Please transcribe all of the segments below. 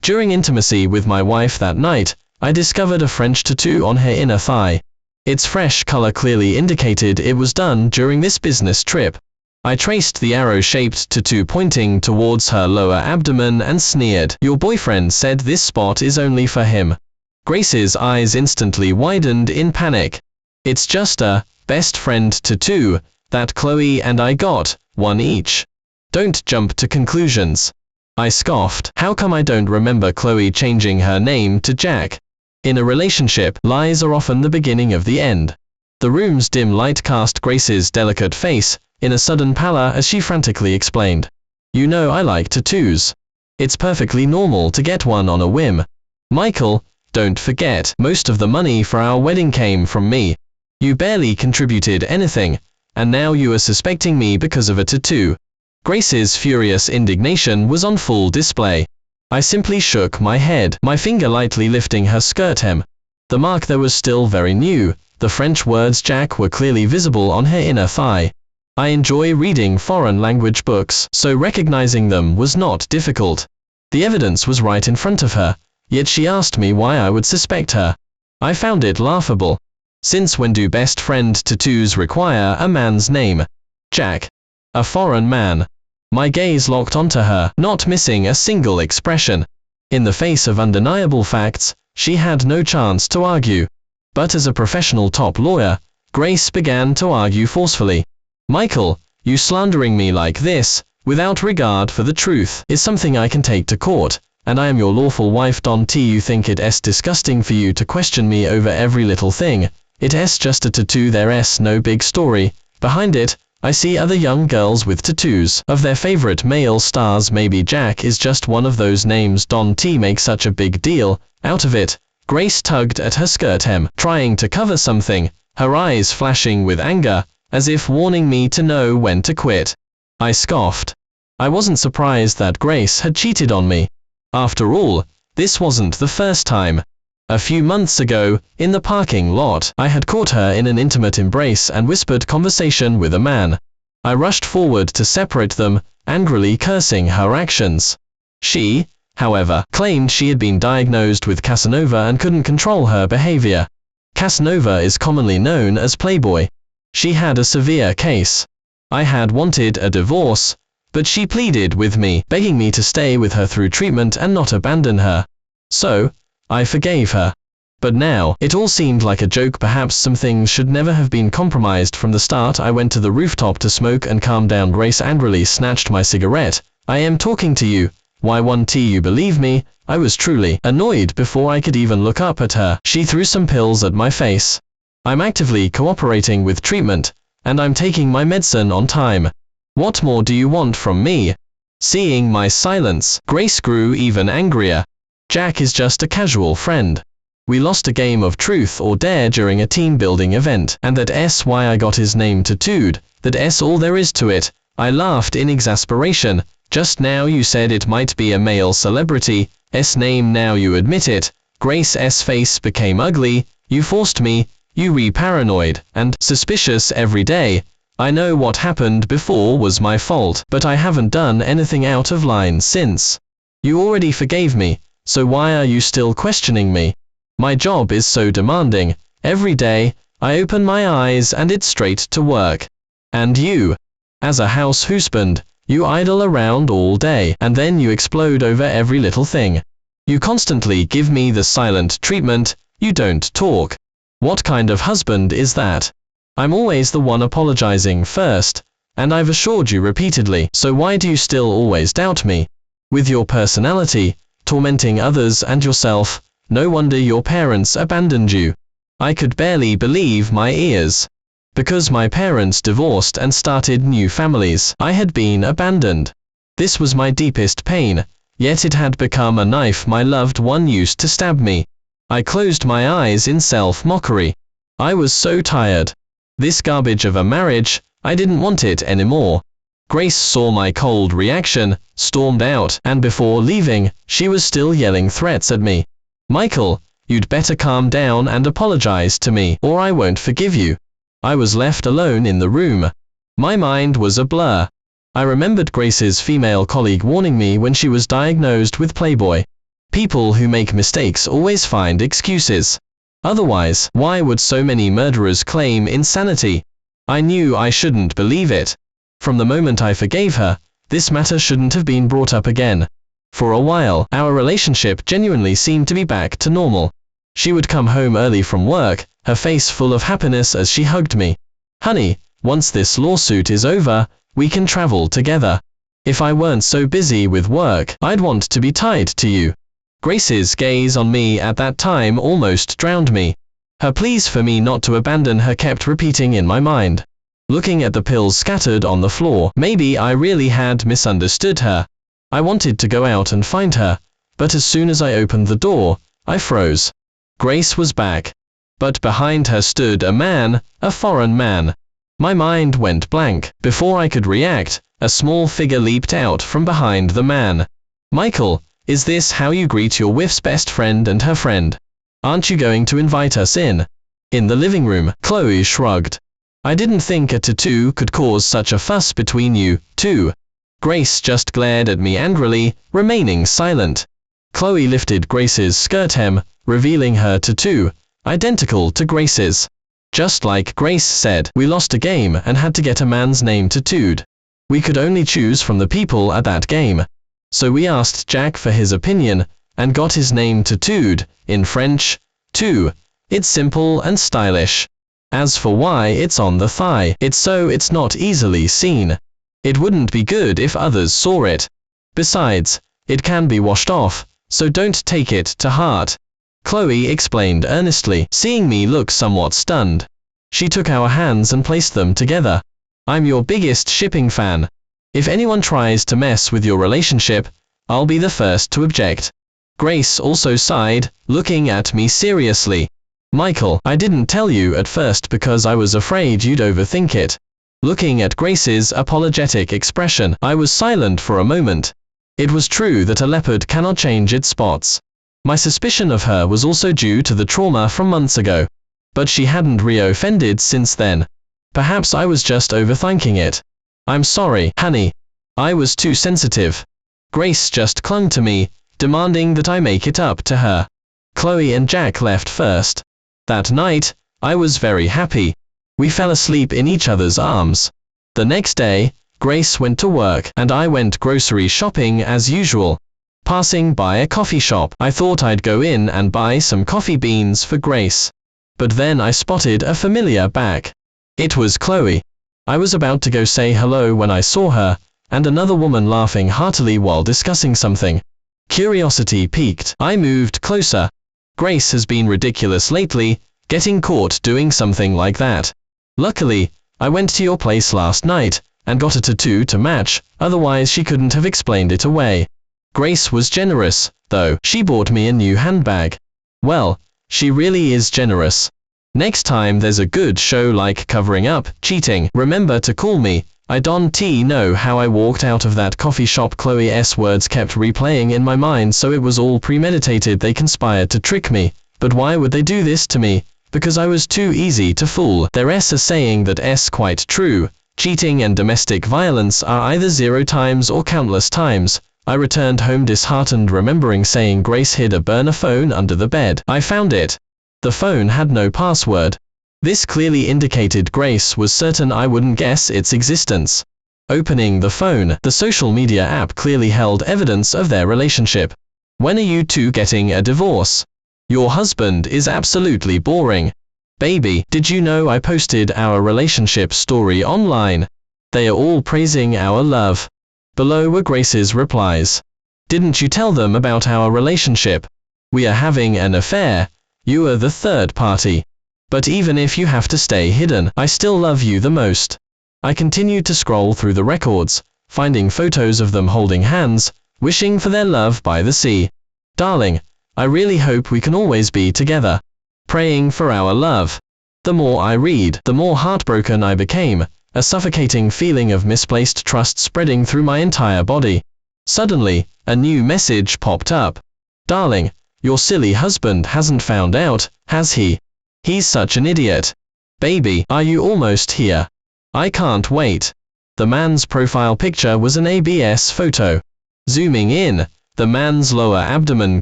During intimacy with my wife that night, I discovered a French tattoo on her inner thigh. Its fresh color clearly indicated it was done during this business trip. I traced the arrow-shaped tattoo pointing towards her lower abdomen and sneered. "Your boyfriend said this spot is only for him." Grace's eyes instantly widened in panic. "It's just a best friend tattoo that Chloe and I got, one each. Don't jump to conclusions." I scoffed. How come I don't remember Chloe changing her name to Jack? In a relationship, lies are often the beginning of the end. The room's dim light cast Grace's delicate face in a sudden pallor as she frantically explained. "You know I like tattoos. It's perfectly normal to get one on a whim. Michael, don't forget, most of the money for our wedding came from me. You barely contributed anything, and now you are suspecting me because of a tattoo." Grace's furious indignation was on full display. I simply shook my head, my finger lightly lifting her skirt hem. The mark there was still very new. The French words Jack were clearly visible on her inner thigh. I enjoy reading foreign language books, so recognizing them was not difficult. The evidence was right in front of her, yet she asked me why I would suspect her. I found it laughable. Since when do best friend tattoos require a man's name? Jack. A foreign man. My gaze locked onto her, not missing a single expression. In the face of undeniable facts, she had no chance to argue. But as a professional top lawyer, Grace began to argue forcefully. "Michael, you slandering me like this, without regard for the truth, is something I can take to court, and I am your lawful wife. Don't you think it's disgusting for you to question me over every little thing? It's just a tattoo, there's no big story behind it. I see other young girls with tattoos of their favorite male stars. Maybe Jack is just one of those names. Don't make such a big deal out of it." Grace tugged at her skirt hem, trying to cover something, her eyes flashing with anger, as if warning me to know when to quit. I scoffed. I wasn't surprised that Grace had cheated on me. After all, this wasn't the first time. A few months ago, in the parking lot, I had caught her in an intimate embrace and whispered conversation with a man. I rushed forward to separate them, angrily cursing her actions. She, however, claimed she had been diagnosed with Casanova and couldn't control her behavior. Casanova is commonly known as Playboy. She had a severe case. I had wanted a divorce, but she pleaded with me, begging me to stay with her through treatment and not abandon her. So, I forgave her. But now, it all seemed like a joke. Perhaps some things should never have been compromised from the start. I went to the rooftop to smoke and calm down. Grace angrily snatched my cigarette. "I am talking to you. Why won't you believe me?" I was truly annoyed before I could even look up at her. She threw some pills at my face. "I'm actively cooperating with treatment, and I'm taking my medicine on time. What more do you want from me?" Seeing my silence, Grace grew even angrier. "Jack is just a casual friend. We lost a game of truth or dare during a team-building event, and that's why I got his name tattooed. That's all there is to it." I laughed in exasperation. "Just now you said it might be a male celebrity's name, now you admit it." Grace's face became ugly. "You forced me. You were paranoid and suspicious every day. I know what happened before was my fault, but I haven't done anything out of line since. You already forgave me, so why are you still questioning me? My job is so demanding. Every day, I open my eyes and it's straight to work. And you, as a house husband, you idle around all day, and then you explode over every little thing. You constantly give me the silent treatment, you don't talk. What kind of husband is that? I'm always the one apologizing first, and I've assured you repeatedly, so why do you still always doubt me? With your personality, tormenting others and yourself, no wonder your parents abandoned you." I could barely believe my ears. Because my parents divorced and started new families, I had been abandoned. This was my deepest pain, yet it had become a knife my loved one used to stab me. I closed my eyes in self-mockery. I was so tired. This garbage of a marriage, I didn't want it anymore. Grace saw my cold reaction, stormed out, and before leaving, she was still yelling threats at me. "Michael, you'd better calm down and apologize to me, or I won't forgive you." I was left alone in the room. My mind was a blur. I remembered Grace's female colleague warning me when she was diagnosed with Playboy. People who make mistakes always find excuses. Otherwise, why would so many murderers claim insanity? I knew I shouldn't believe it. From the moment I forgave her, this matter shouldn't have been brought up again. For a while, our relationship genuinely seemed to be back to normal. She would come home early from work, her face full of happiness as she hugged me. Honey, once this lawsuit is over, we can travel together. If I weren't so busy with work, I'd want to be tied to you. Grace's gaze on me at that time almost drowned me. Her pleas for me not to abandon her kept repeating in my mind. Looking at the pills scattered on the floor, maybe I really had misunderstood her. I wanted to go out and find her, but as soon as I opened the door, I froze. Grace was back. But behind her stood a man, a foreign man. My mind went blank. Before I could react, a small figure leaped out from behind the man. Michael, is this how you greet your wife's best friend and her friend? Aren't you going to invite us in? In the living room, Chloe shrugged. I didn't think a tattoo could cause such a fuss between you two. Grace just glared at me angrily, remaining silent. Chloe lifted Grace's skirt hem, revealing her tattoo, identical to Grace's. Just like Grace said, we lost a game and had to get a man's name tattooed. We could only choose from the people at that game. So we asked Jack for his opinion, and got his name tattooed, in French, too. It's simple and stylish. As for why it's on the thigh, it's so it's not easily seen. It wouldn't be good if others saw it. Besides, it can be washed off, so don't take it to heart. Chloe explained earnestly, seeing me look somewhat stunned. She took our hands and placed them together. I'm your biggest shipping fan. If anyone tries to mess with your relationship, I'll be the first to object. Grace also sighed, looking at me seriously. Michael, I didn't tell you at first because I was afraid you'd overthink it. Looking at Grace's apologetic expression, I was silent for a moment. It was true that a leopard cannot change its spots. My suspicion of her was also due to the trauma from months ago. But she hadn't re-offended since then. Perhaps I was just overthinking it. I'm sorry, honey. I was too sensitive. Grace just clung to me, demanding that I make it up to her. Chloe and Jack left first. That night, I was very happy. We fell asleep in each other's arms. The next day, Grace went to work and I went grocery shopping as usual. Passing by a coffee shop, I thought I'd go in and buy some coffee beans for Grace. But then I spotted a familiar back. It was Chloe. I was about to go say hello when I saw her, and another woman laughing heartily while discussing something. Curiosity piqued. I moved closer. Grace has been ridiculous lately, getting caught doing something like that. Luckily, I went to your place last night, and got a tattoo to match, otherwise she couldn't have explained it away. Grace was generous, though. She bought me a new handbag. Well, she really is generous. Next time there's a good show like Covering Up, Cheating, remember to call me. I don't know how I walked out of that coffee shop. Chloe's words kept replaying in my mind, so it was all premeditated. They conspired to trick me. But why would they do this to me? Because I was too easy to fool. There's a saying that's quite true. Cheating and domestic violence are either 0 times or countless times. I returned home disheartened, remembering saying Grace hid a burner phone under the bed. I found it. The phone had no password. This clearly indicated Grace was certain I wouldn't guess its existence. Opening the phone, the social media app clearly held evidence of their relationship. When are you two getting a divorce? Your husband is absolutely boring. Baby, did you know I posted our relationship story online? They are all praising our love. Below were Grace's replies. Didn't you tell them about our relationship? We are having an affair. You are the third party. But even if you have to stay hidden, I still love you the most. I continued to scroll through the records, finding photos of them holding hands, wishing for their love by the sea. Darling, I really hope we can always be together. Praying for our love. The more I read, the more heartbroken I became, a suffocating feeling of misplaced trust spreading through my entire body. Suddenly, a new message popped up. Darling, your silly husband hasn't found out, has he? He's such an idiot. Baby, are you almost here? I can't wait. The man's profile picture was an ABS photo. Zooming in, The man's lower abdomen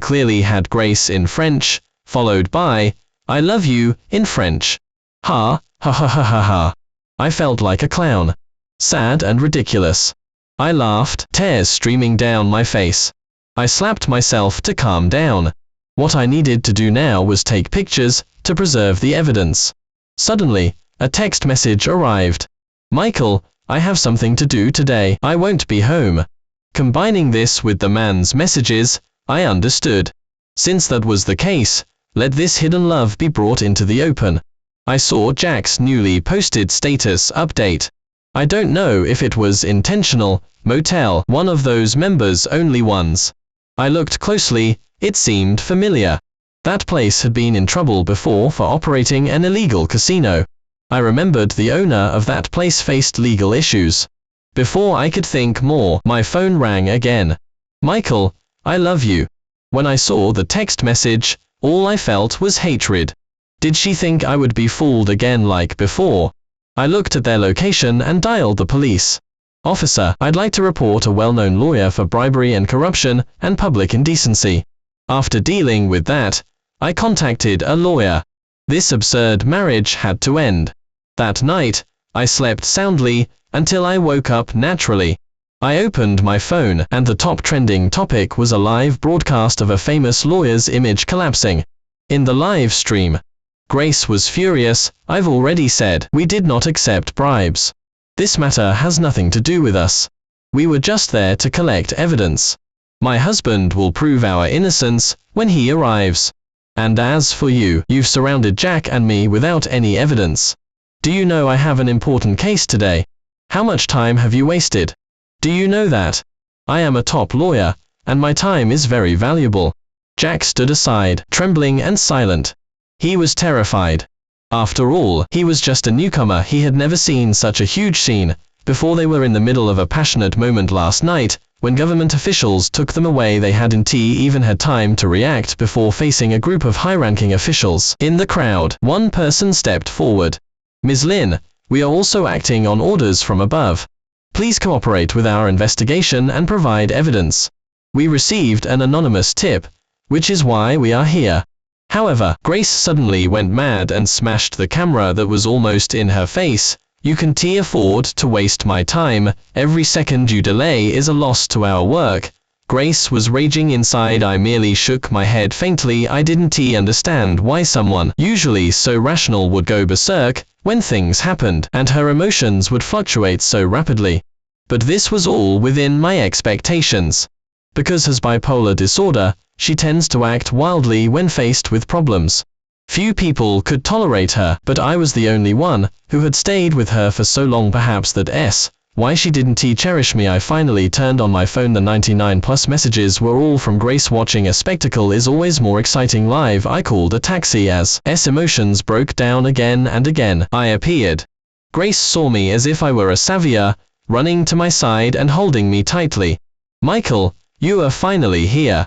clearly had Grace in French, followed by, I love you, in French. Ha, ha ha ha ha ha. I felt like a clown. Sad and ridiculous. I laughed, tears streaming down my face. I slapped myself to calm down. What I needed to do now was take pictures, to preserve the evidence. Suddenly, a text message arrived. Michael, I have something to do today. I won't be home. Combining this with the man's messages, I understood. Since that was the case, let this hidden love be brought into the open. I saw Jack's newly posted status update. I don't know if it was intentional, motel, one of those members only ones. I looked closely, it seemed familiar. That place had been in trouble before for operating an illegal casino. I remembered the owner of that place faced legal issues. Before I could think more, my phone rang again. Michael, I love you. When I saw the text message, all I felt was hatred. Did she think I would be fooled again like before? I looked at their location and dialed the police. Officer, I'd like to report a well-known lawyer for bribery and corruption and public indecency. After dealing with that, I contacted a lawyer. This absurd marriage had to end. That night, I slept soundly, until I woke up naturally. I opened my phone, and the top trending topic was a live broadcast of a famous lawyer's image collapsing. In the live stream, Grace was furious. I've already said, we did not accept bribes. This matter has nothing to do with us. We were just there to collect evidence. My husband will prove our innocence when he arrives. And as for you, you've surrounded Jack and me without any evidence. Do you know I have an important case today? How much time have you wasted? Do you know that? I am a top lawyer, and my time is very valuable. Jack stood aside, trembling and silent. He was terrified. After all, he was just a newcomer. He had never seen such a huge scene before. They were in the middle of a passionate moment last night, when government officials took them away. They hadn't even had time to react before facing a group of high-ranking officials. In the crowd, one person stepped forward. Ms. Lin, we are also acting on orders from above. Please cooperate with our investigation and provide evidence. We received an anonymous tip, which is why we are here. However, Grace suddenly went mad and smashed the camera that was almost in her face. You can't afford to waste my time. Every second you delay is a loss to our work. Grace was raging inside. I merely shook my head faintly. I didn't understand why someone, usually so rational, would go berserk when things happened, and her emotions would fluctuate so rapidly. But this was all within my expectations. Because has bipolar disorder, she tends to act wildly when faced with problems. Few people could tolerate her, but I was the only one who had stayed with her for so long. Perhaps that's why she didn't cherish me. I finally turned on my phone. The 99+ messages were all from Grace. Watching a spectacle is always more exciting live. I called a taxi as emotions broke down again and again. I appeared. Grace saw me as if I were a savior, running to my side and holding me tightly. Michael, you are finally here.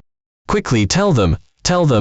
Quickly tell them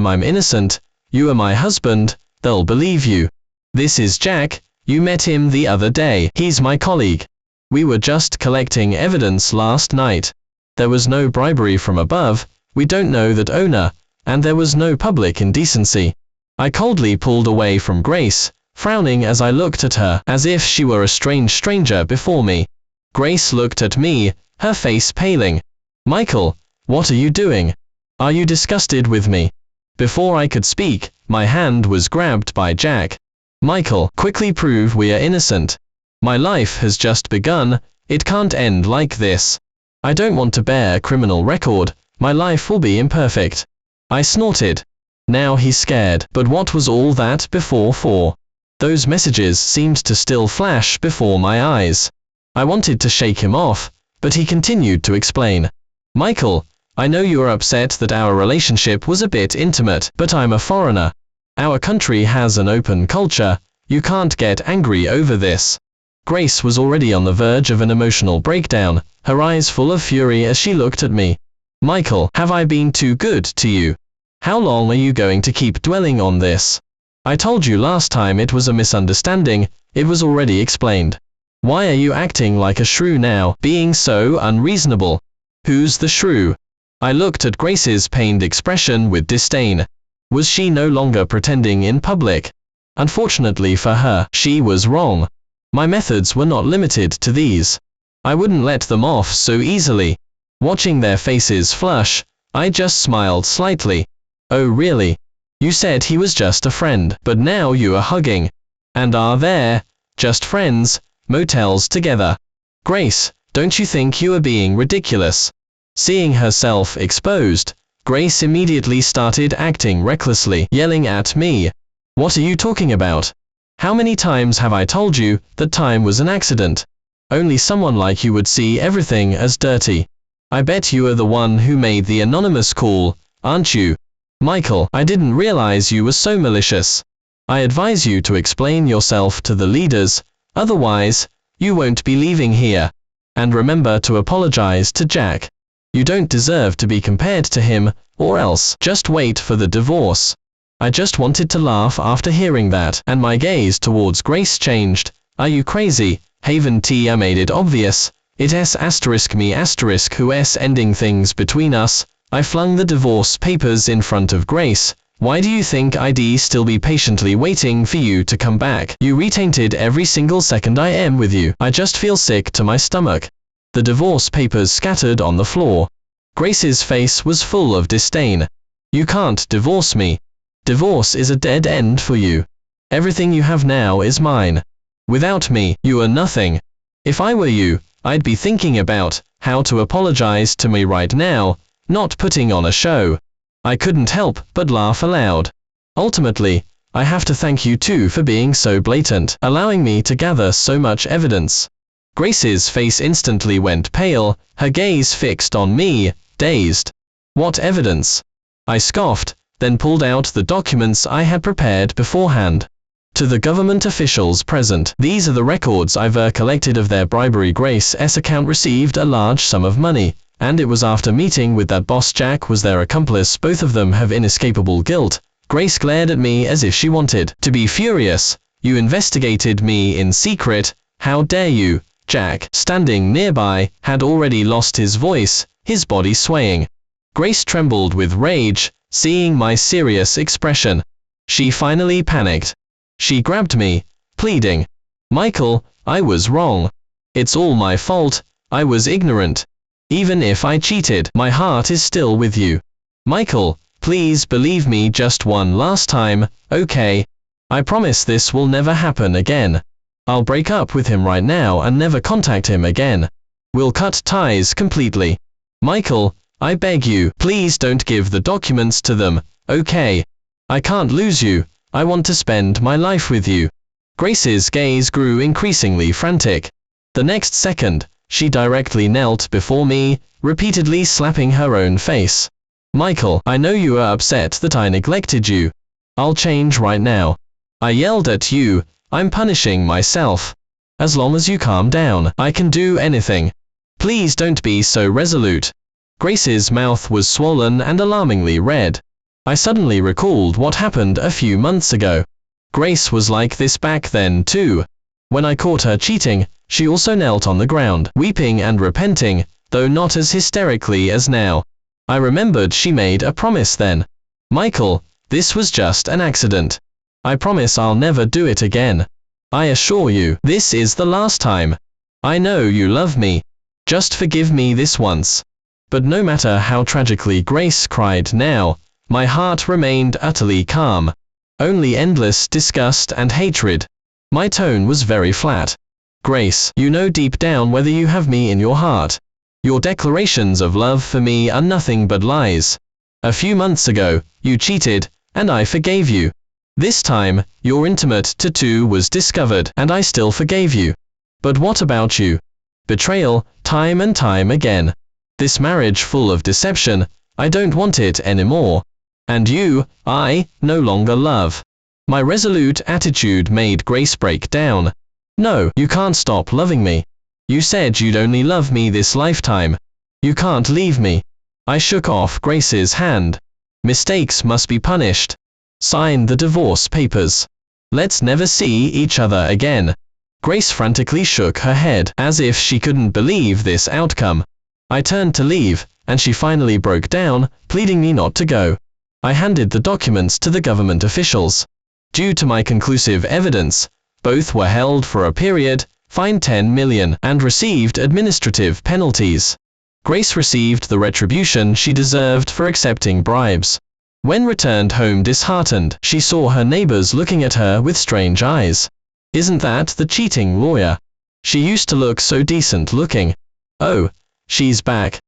I'm innocent. You are my husband, they'll believe you. This is Jack, you met him the other day. He's my colleague. We were just collecting evidence last night. There was no bribery from above, we don't know that owner, and there was no public indecency. I coldly pulled away from Grace, frowning as I looked at her, as if she were a strange stranger before me. Grace looked at me, her face paling. Michael, what are you doing? Are you disgusted with me? Before I could speak, my hand was grabbed by Jack. Michael, quickly prove we are innocent. My life has just begun, it can't end like this. I don't want to bear a criminal record, my life will be imperfect. I snorted. Now he's scared. But what was all that before for? Those messages seemed to still flash before my eyes. I wanted to shake him off, but he continued to explain. Michael, I know you are upset that our relationship was a bit intimate, but I'm a foreigner. Our country has an open culture, you can't get angry over this. Grace was already on the verge of an emotional breakdown, her eyes full of fury as she looked at me. Michael, have I been too good to you? How long are you going to keep dwelling on this? I told you last time it was a misunderstanding, it was already explained. Why are you acting like a shrew now, being so unreasonable? Who's the shrew? I looked at Grace's pained expression with disdain. Was she no longer pretending in public? Unfortunately for her, she was wrong. My methods were not limited to these. I wouldn't let them off so easily. Watching their faces flush, I just smiled slightly. Oh really? You said he was just a friend, but now you are hugging. And are there, just friends, motels together? Grace, don't you think you are being ridiculous? Seeing herself exposed, Grace immediately started acting recklessly, yelling at me. What are you talking about? How many times have I told you that time was an accident? Only someone like you would see everything as dirty. I bet you are the one who made the anonymous call, aren't you? Michael, I didn't realize you were so malicious. I advise you to explain yourself to the leaders, otherwise, you won't be leaving here. And remember to apologize to Jack. You don't deserve to be compared to him, or else just wait for the divorce. I just wanted to laugh after hearing that, and my gaze towards Grace changed. Are you crazy? Haven T. I made it obvious. It s asterisk me asterisk who s ending things between us. I flung the divorce papers in front of Grace. Why do you think I'd still be patiently waiting for you to come back? You retainted every single second I am with you. I just feel sick to my stomach. The divorce papers scattered on the floor. Grace's face was full of disdain. You can't divorce me. Divorce is a dead end for you. Everything you have now is mine. Without me, you are nothing. If I were you, I'd be thinking about how to apologize to me right now, not putting on a show. I couldn't help but laugh aloud. Ultimately, I have to thank you too for being so blatant, allowing me to gather so much evidence. Grace's face instantly went pale, her gaze fixed on me, dazed. What evidence? I scoffed, then pulled out the documents I had prepared beforehand. To the government officials present, these are the records I've collected of their bribery. Grace's account received a large sum of money, and it was after meeting with that boss. Jack was their accomplice. Both of them have inescapable guilt. Grace glared at me as if she wanted to be furious. You investigated me in secret. How dare you? Jack, standing nearby, had already lost his voice, his body swaying. Grace trembled with rage, seeing my serious expression. She finally panicked. She grabbed me, pleading, Michael, I was wrong. It's all my fault, I was ignorant. Even if I cheated, my heart is still with you. Michael, please believe me just one last time, okay? I promise this will never happen again. I'll break up with him right now and never contact him again. We'll cut ties completely. Michael, I beg you, please don't give the documents to them, okay? I can't lose you, I want to spend my life with you. Grace's gaze grew increasingly frantic. The next second, she directly knelt before me, repeatedly slapping her own face. Michael, I know you are upset that I neglected you. I'll change right now. I yelled at you, I'm punishing myself. As long as you calm down, I can do anything. Please don't be so resolute. Grace's mouth was swollen and alarmingly red. I suddenly recalled what happened a few months ago. Grace was like this back then too. When I caught her cheating, she also knelt on the ground, weeping and repenting, though not as hysterically as now. I remembered she made a promise then. Michael, this was just an accident. I promise I'll never do it again. I assure you, this is the last time. I know you love me. Just forgive me this once. But no matter how tragically Grace cried now, my heart remained utterly calm. Only endless disgust and hatred. My tone was very flat. Grace, you know deep down whether you have me in your heart. Your declarations of love for me are nothing but lies. A few months ago, you cheated, and I forgave you. This time, your intimate tattoo was discovered, and I still forgave you. But what about you? Betrayal, time and time again. This marriage full of deception, I don't want it anymore. And you, I no longer love. My resolute attitude made Grace break down. No, you can't stop loving me. You said you'd only love me this lifetime. You can't leave me. I shook off Grace's hand. Mistakes must be punished. Sign the divorce papers. Let's never see each other again. Grace frantically shook her head, as if she couldn't believe this outcome. I turned to leave, and she finally broke down, pleading me not to go. I handed the documents to the government officials. Due to my conclusive evidence, both were held for a period, fined 10 million, and received administrative penalties. Grace received the retribution she deserved for accepting bribes. When returned home disheartened, she saw her neighbors looking at her with strange eyes. Isn't that the cheating lawyer? She used to look so decent looking. Oh, she's back.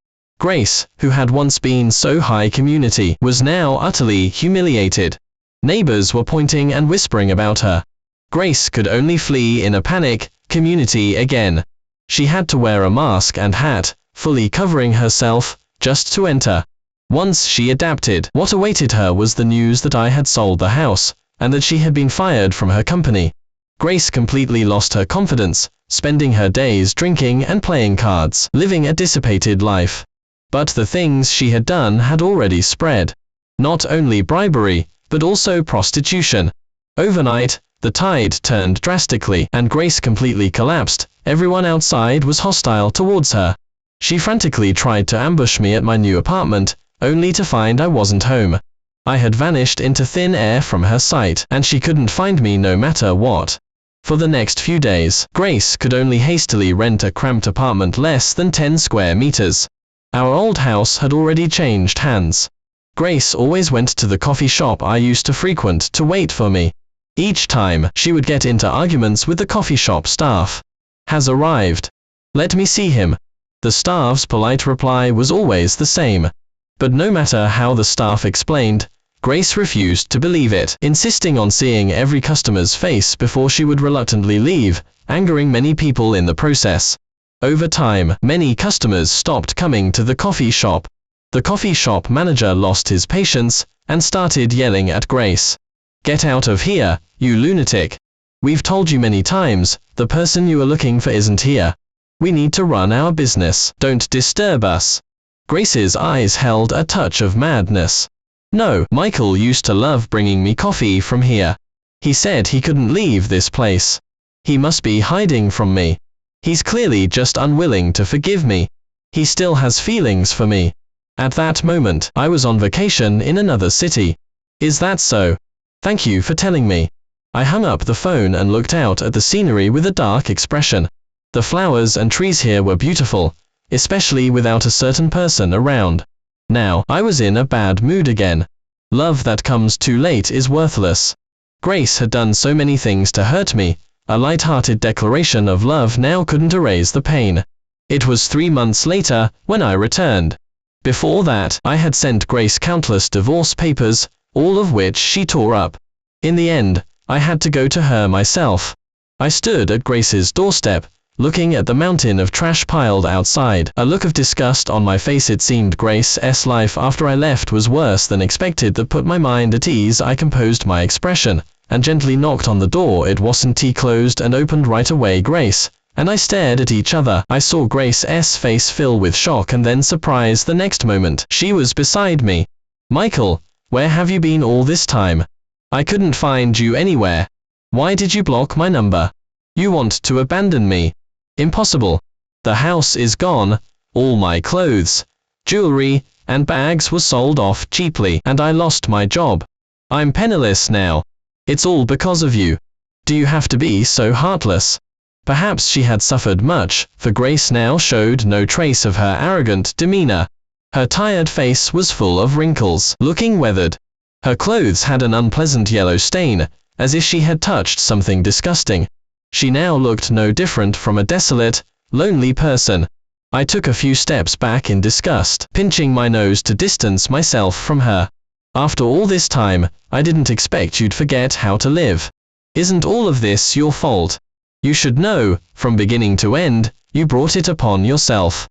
Grace, who had once been so high community, was now utterly humiliated. Neighbors were pointing and whispering about her. Grace could only flee in a panic, community again. She had to wear a mask and hat, fully covering herself, just to enter. Once she adapted, what awaited her was the news that I had sold the house, and that she had been fired from her company. Grace completely lost her confidence, spending her days drinking and playing cards, living a dissipated life. But the things she had done had already spread. Not only bribery, but also prostitution. Overnight, the tide turned drastically, and Grace completely collapsed. Everyone outside was hostile towards her. She frantically tried to ambush me at my new apartment, only to find I wasn't home. I had vanished into thin air from her sight, and she couldn't find me no matter what. For the next few days, Grace could only hastily rent a cramped apartment less than 10 square meters. Our old house had already changed hands. Grace always went to the coffee shop I used to frequent to wait for me. Each time, she would get into arguments with the coffee shop staff. Has arrived. Let me see him. The staff's polite reply was always the same. But no matter how the staff explained, Grace refused to believe it, insisting on seeing every customer's face before she would reluctantly leave, angering many people in the process. Over time, many customers stopped coming to the coffee shop. The coffee shop manager lost his patience, and started yelling at Grace. Get out of here, you lunatic. We've told you many times, the person you are looking for isn't here. We need to run our business, don't disturb us. Grace's eyes held a touch of madness. No, Michael used to love bringing me coffee from here. He said he couldn't leave this place. He must be hiding from me. He's clearly just unwilling to forgive me. He still has feelings for me. At that moment, I was on vacation in another city. Is that so? Thank you for telling me. I hung up the phone and looked out at the scenery with a dark expression. The flowers and trees here were beautiful, especially without a certain person around. Now, I was in a bad mood again. Love that comes too late is worthless. Grace had done so many things to hurt me. A light-hearted declaration of love now couldn't erase the pain. It was 3 months later when I returned. Before that, I had sent Grace countless divorce papers, all of which she tore up. In the end, I had to go to her myself. I stood at Grace's doorstep, looking at the mountain of trash piled outside, a look of disgust on my face. It seemed Grace's life after I left was worse than expected. That put my mind at ease. I composed my expression, and gently knocked on the door. It wasn't closed and opened right away. Grace and I stared at each other. I saw Grace's face fill with shock and then surprise. The next moment, she was beside me. Michael, where have you been all this time? I couldn't find you anywhere. Why did you block my number? You want to abandon me? Impossible. The house is gone. All my clothes, jewelry, and bags were sold off cheaply, and I lost my job. I'm penniless now. It's all because of you. Do you have to be so heartless? Perhaps she had suffered much, for Grace now showed no trace of her arrogant demeanor. Her tired face was full of wrinkles, looking weathered. Her clothes had an unpleasant yellow stain, as if she had touched something disgusting. She now looked no different from a desolate, lonely person. I took a few steps back in disgust, pinching my nose to distance myself from her. After all this time, I didn't expect you'd forget how to live. Isn't all of this your fault? You should know, from beginning to end, you brought it upon yourself.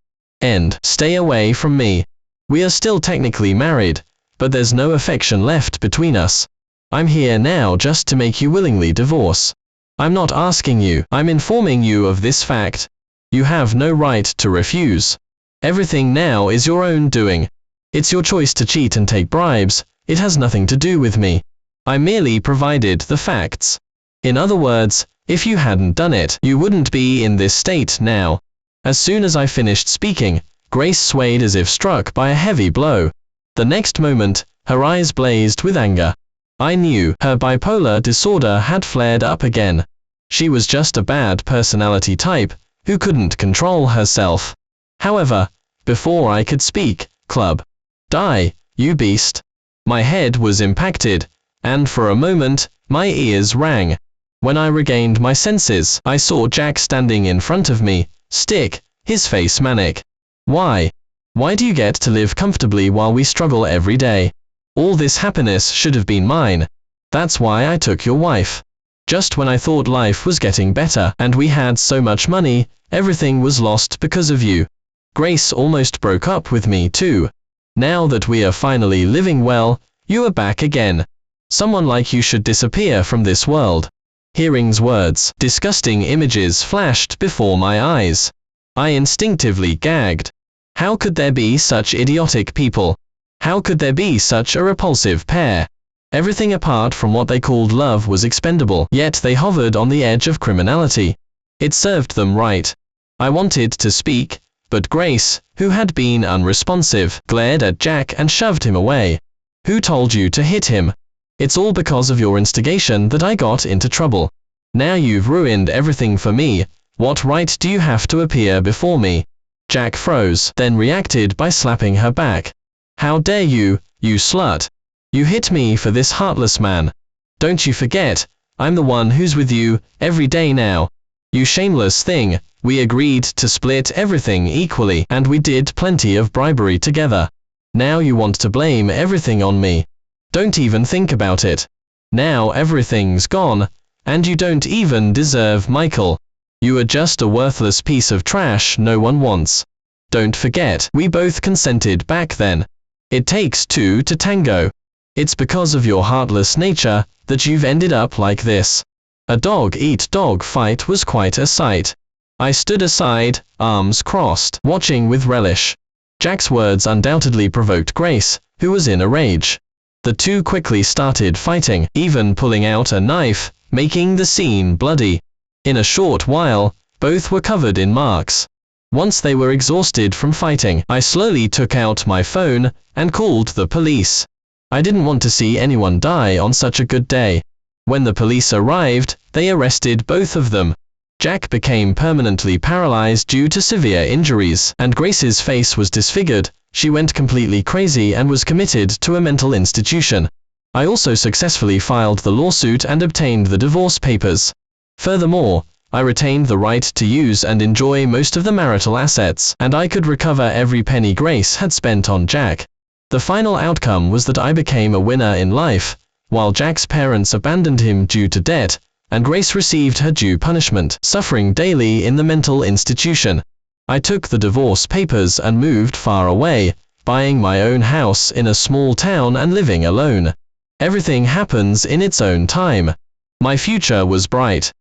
Stay away from me. We are still technically married, but there's no affection left between us. I'm here now just to make you willingly divorce. I'm not asking you, I'm informing you of this fact. You have no right to refuse. Everything now is your own doing. It's your choice to cheat and take bribes. It has nothing to do with me. I merely provided the facts. In other words, if you hadn't done it, you wouldn't be in this state now. As soon as I finished speaking, Grace swayed as if struck by a heavy blow. The next moment, her eyes blazed with anger. I knew her bipolar disorder had flared up again. She was just a bad personality type who couldn't control herself. However, before I could speak, club. Die, you beast. My head was impacted, and for a moment, my ears rang. When I regained my senses, I saw Jack standing in front of me, stick, his face manic. Why? Why do you get to live comfortably while we struggle every day? All this happiness should have been mine. That's why I took your wife. Just when I thought life was getting better and we had so much money, everything was lost because of you. Grace almost broke up with me too. Now that we are finally living well, you are back again. Someone like you should disappear from this world. Hearing's words, disgusting images flashed before my eyes. I instinctively gagged. How could there be such idiotic people? How could there be such a repulsive pair? Everything apart from what they called love was expendable, yet they hovered on the edge of criminality. It served them right. I wanted to speak, but Grace, who had been unresponsive, glared at Jack and shoved him away. Who told you to hit him? It's all because of your instigation that I got into trouble. Now you've ruined everything for me. What right do you have to appear before me? Jack froze, then reacted by slapping her back. How dare you, you slut? You hit me for this heartless man. Don't you forget, I'm the one who's with you every day now. You shameless thing, we agreed to split everything equally and we did plenty of bribery together. Now you want to blame everything on me. Don't even think about it. Now everything's gone, and you don't even deserve Michael. You are just a worthless piece of trash no one wants. Don't forget, we both consented back then. It takes two to tango. It's because of your heartless nature that you've ended up like this. A dog-eat-dog fight was quite a sight. I stood aside, arms crossed, watching with relish. Jack's words undoubtedly provoked Grace, who was in a rage. The two quickly started fighting, even pulling out a knife, making the scene bloody. In a short while, both were covered in marks. Once they were exhausted from fighting, I slowly took out my phone and called the police. I didn't want to see anyone die on such a good day. When the police arrived, they arrested both of them. Jack became permanently paralyzed due to severe injuries, and Grace's face was disfigured. She went completely crazy and was committed to a mental institution. I also successfully filed the lawsuit and obtained the divorce papers. Furthermore, I retained the right to use and enjoy most of the marital assets, and I could recover every penny Grace had spent on Jack. The final outcome was that I became a winner in life, while Jack's parents abandoned him due to debt, and Grace received her due punishment, suffering daily in the mental institution. I took the divorce papers and moved far away, buying my own house in a small town and living alone. Everything happens in its own time. My future was bright.